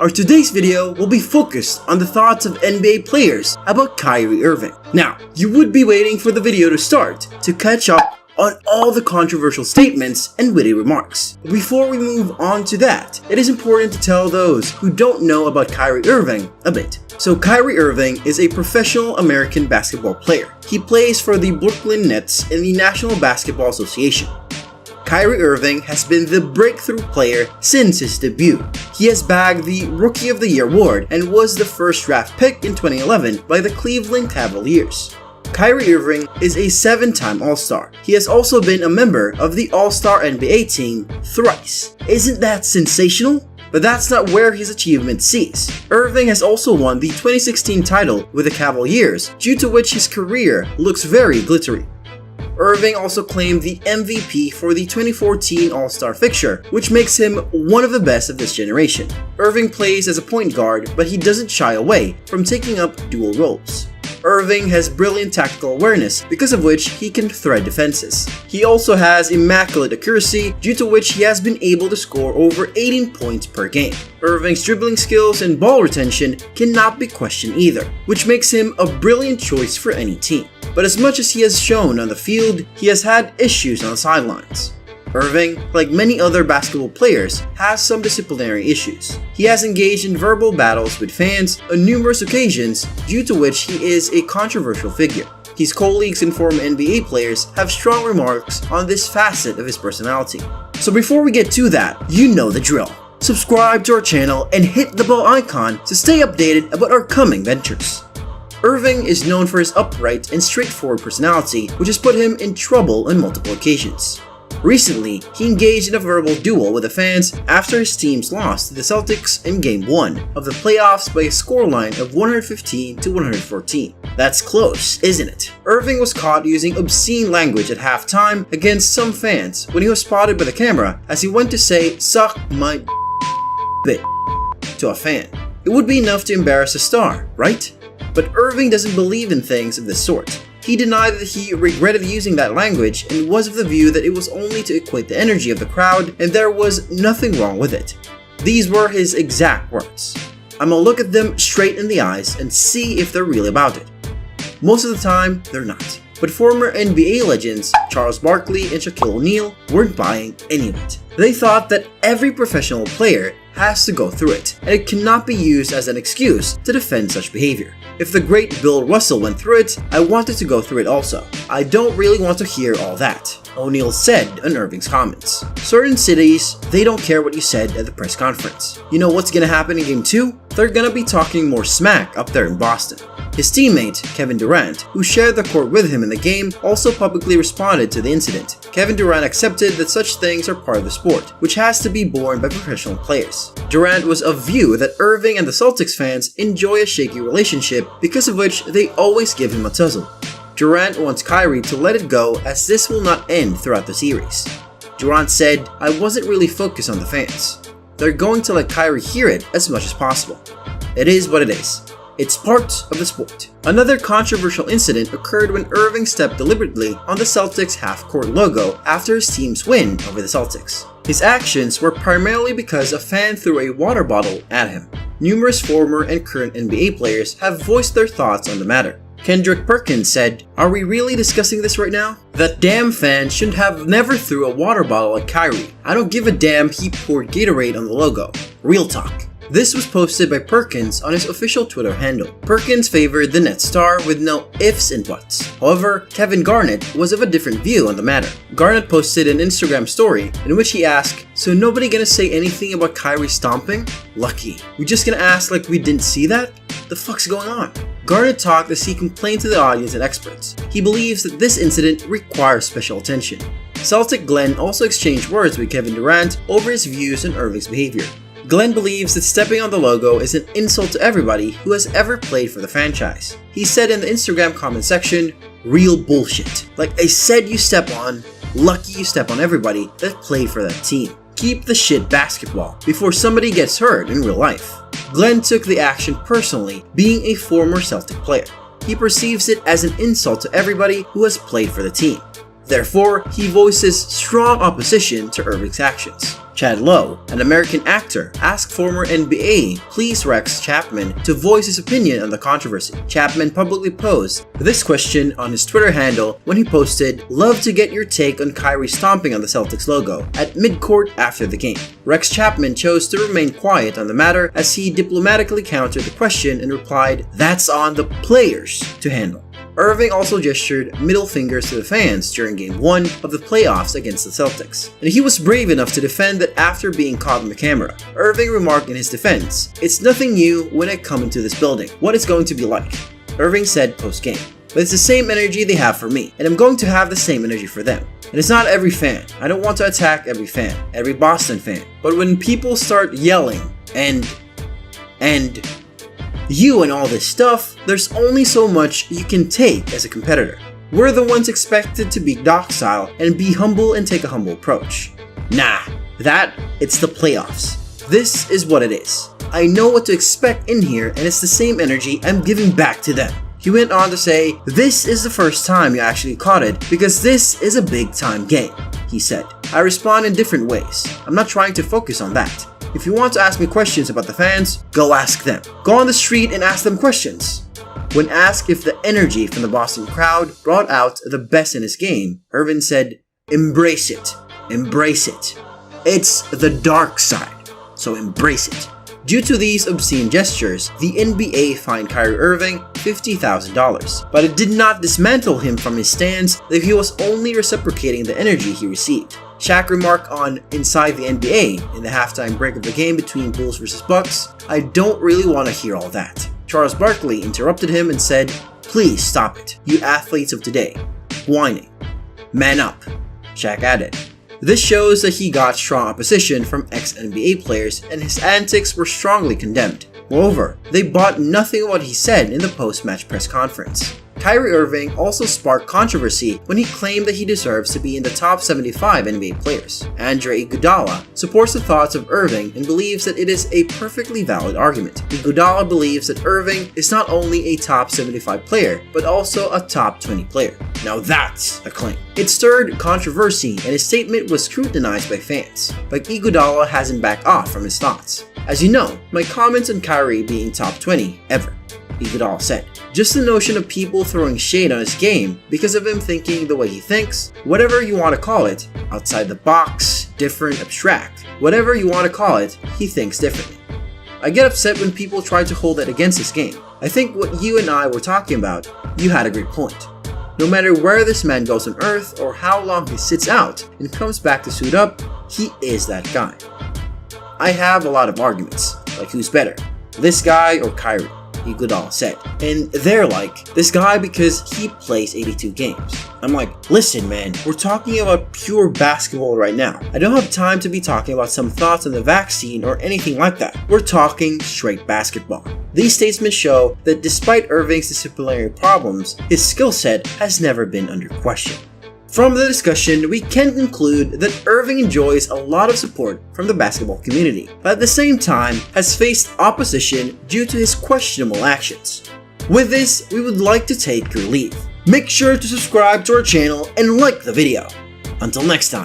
Our today's video will be focused on the thoughts of NBA players about Kyrie Irving. Now, you would be waiting for the video to start to catch up on all the controversial statements and witty remarks. But before we move on to that, it is important to tell those who don't know about Kyrie Irving a bit. So Kyrie Irving is a professional American basketball player. He plays for the Brooklyn Nets in the National Basketball Association. Kyrie Irving has been the breakthrough player since his debut. He has bagged the Rookie of the Year award and was the first draft pick in 2011 by the Cleveland Cavaliers. Kyrie Irving is a 7-time All-Star. He has also been a member of the All-Star NBA team thrice. Isn't that sensational? But that's not where his achievement ceases. Irving has also won the 2016 title with the Cavaliers, due to which his career looks very glittery. Irving also claimed the MVP for the 2014 All-Star fixture, which makes him one of the best of this generation. Irving plays as a point guard, but he doesn't shy away from taking up dual roles. Irving has brilliant tactical awareness, because of which he can thread defenses. He also has immaculate accuracy, due to which he has been able to score over 18 points per game. Irving's dribbling skills and ball retention cannot be questioned either, which makes him a brilliant choice for any team. But as much as he has shown on the field, he has had issues on the sidelines. Irving, like many other basketball players, has some disciplinary issues. He has engaged in verbal battles with fans on numerous occasions, due to which he is a controversial figure. His colleagues and former NBA players have strong remarks on this facet of his personality. So before we get to that, you know the drill. Subscribe to our channel and hit the bell icon to stay updated about our coming ventures. Irving is known for his upright and straightforward personality, which has put him in trouble on multiple occasions. Recently, he engaged in a verbal duel with the fans after his teams lost to the Celtics in Game 1 of the playoffs by a scoreline of 115 to 114. That's close, isn't it? Irving was caught using obscene language at halftime against some fans when he was spotted by the camera as he went to say "suck my bit" to a fan. It would be enough to embarrass a star, right? But Irving doesn't believe in things of this sort. He denied that he regretted using that language and was of the view that it was only to equate the energy of the crowd and there was nothing wrong with it. These were his exact words. "I'ma look at them straight in the eyes and see if they're really about it." Most of the time, they're not. But former NBA legends Charles Barkley and Shaquille O'Neal weren't buying any of it. They thought that every professional player has to go through it, and it cannot be used as an excuse to defend such behavior. If the great Bill Russell went through it, I wanted to go through it also. I don't really want to hear all that, O'Neal said on Irving's comments. Certain cities, they don't care what you said at the press conference. You know what's gonna happen in Game 2? They're gonna be talking more smack up there in Boston. His teammate, Kevin Durant, who shared the court with him in the game, also publicly responded to the incident. Kevin Durant accepted that such things are part of the sport, which has to be borne by professional players. Durant was of view that Irving and the Celtics fans enjoy a shaky relationship, because of which they always give him a tussle. Durant wants Kyrie to let it go as this will not end throughout the series. Durant said, "I wasn't really focused on the fans. They're going to let Kyrie hear it as much as possible. It is what it is. It's part of the sport." Another controversial incident occurred when Irving stepped deliberately on the Celtics half-court logo after his team's win over the Celtics. His actions were primarily because a fan threw a water bottle at him. Numerous former and current NBA players have voiced their thoughts on the matter. Kendrick Perkins said, "Are we really discussing this right now? That damn fan shouldn't have never threw a water bottle at Kyrie. I don't give a damn he poured Gatorade on the logo. Real talk." This was posted by Perkins on his official Twitter handle. Perkins favored the Nets star with no ifs and buts. However, Kevin Garnett was of a different view on the matter. Garnett posted an Instagram story in which he asked, "So nobody gonna say anything about Kyrie stomping? Lucky. We just gonna ask like we didn't see that? The fuck's going on?" Garnett talked as he complained to the audience and experts. He believes that this incident requires special attention. Celtic Glenn also exchanged words with Kevin Durant over his views on Irving's behavior. Glenn believes that stepping on the logo is an insult to everybody who has ever played for the franchise. He said in the Instagram comment section, "Real bullshit. Like I said you step on, lucky you step on everybody that played for that team. Keep the shit basketball before somebody gets hurt in real life." Glenn took the action personally, being a former Celtic player. He perceives it as an insult to everybody who has played for the team. Therefore, he voices strong opposition to Irving's actions. Chad Lowe, an American actor, asked former NBA Please Rex Chapman to voice his opinion on the controversy. Chapman publicly posed this question on his Twitter handle when he posted, "Love to get your take on Kyrie stomping on the Celtics logo" at midcourt after the game. Rex Chapman chose to remain quiet on the matter as he diplomatically countered the question and replied, "That's on the players to handle." Irving also gestured middle fingers to the fans during Game 1 of the playoffs against the Celtics. And he was brave enough to defend that after being caught on the camera. Irving remarked in his defense, "It's nothing new when I come into this building. What it's going to be like." Irving said post-game, "But it's the same energy they have for me, and I'm going to have the same energy for them. And it's not every fan. I don't want to attack every fan, every Boston fan. But when people start yelling and you and all this stuff, there's only so much you can take as a competitor. We're the ones expected to be docile and be humble and take a humble approach. Nah, it's the playoffs. This is what it is. I know what to expect in here and it's the same energy I'm giving back to them." He went on to say, "This is the first time you actually caught it because this is a big time game," he said. "I respond in different ways. I'm not trying to focus on that. If you want to ask me questions about the fans, go ask them. Go on the street and ask them questions." When asked if the energy from the Boston crowd brought out the best in his game, Irving said, "Embrace it. Embrace it. It's the dark side, so embrace it." Due to these obscene gestures, the NBA fined Kyrie Irving $50,000, but it did not dismantle him from his stance that he was only reciprocating the energy he received. Shaq remarked on Inside the NBA in the halftime break of the game between Bulls vs. Bucks, "I don't really want to hear all that." Charles Barkley interrupted him and said, "Please stop it, you athletes of today. Whining. Man up," Shaq added. This shows that he got strong opposition from ex-NBA players and his antics were strongly condemned. Moreover, they bought nothing of what he said in the post-match press conference. Kyrie Irving also sparked controversy when he claimed that he deserves to be in the top 75 NBA players. Andre Iguodala supports the thoughts of Irving and believes that it is a perfectly valid argument. Iguodala believes that Irving is not only a top 75 player, but also a top 20 player. Now that's a claim. It stirred controversy and his statement was scrutinized by fans, but Iguodala hasn't backed off from his thoughts. "As you know, my comments on Kyrie being top 20 ever," Iguodala said. "Just the notion of people throwing shade on his game because of him thinking the way he thinks, whatever you want to call it, outside the box, different, abstract, whatever you want to call it, he thinks differently. I get upset when people try to hold that against his game. I think what you and I were talking about, you had a great point. No matter where this man goes on earth or how long he sits out and comes back to suit up, he is that guy. I have a lot of arguments, like who's better, this guy or Kyrie," Iguodala said. And they're like, "This guy because he plays 82 games. I'm like, "Listen man, we're talking about pure basketball right now. I don't have time to be talking about some thoughts on the vaccine or anything like that. We're talking straight basketball." These statements show that despite Irving's disciplinary problems, his skill set has never been under question. From the discussion, we can conclude that Irving enjoys a lot of support from the basketball community, but at the same time has faced opposition due to his questionable actions. With this, we would like to take your leave. Make sure to subscribe to our channel and like the video. Until next time.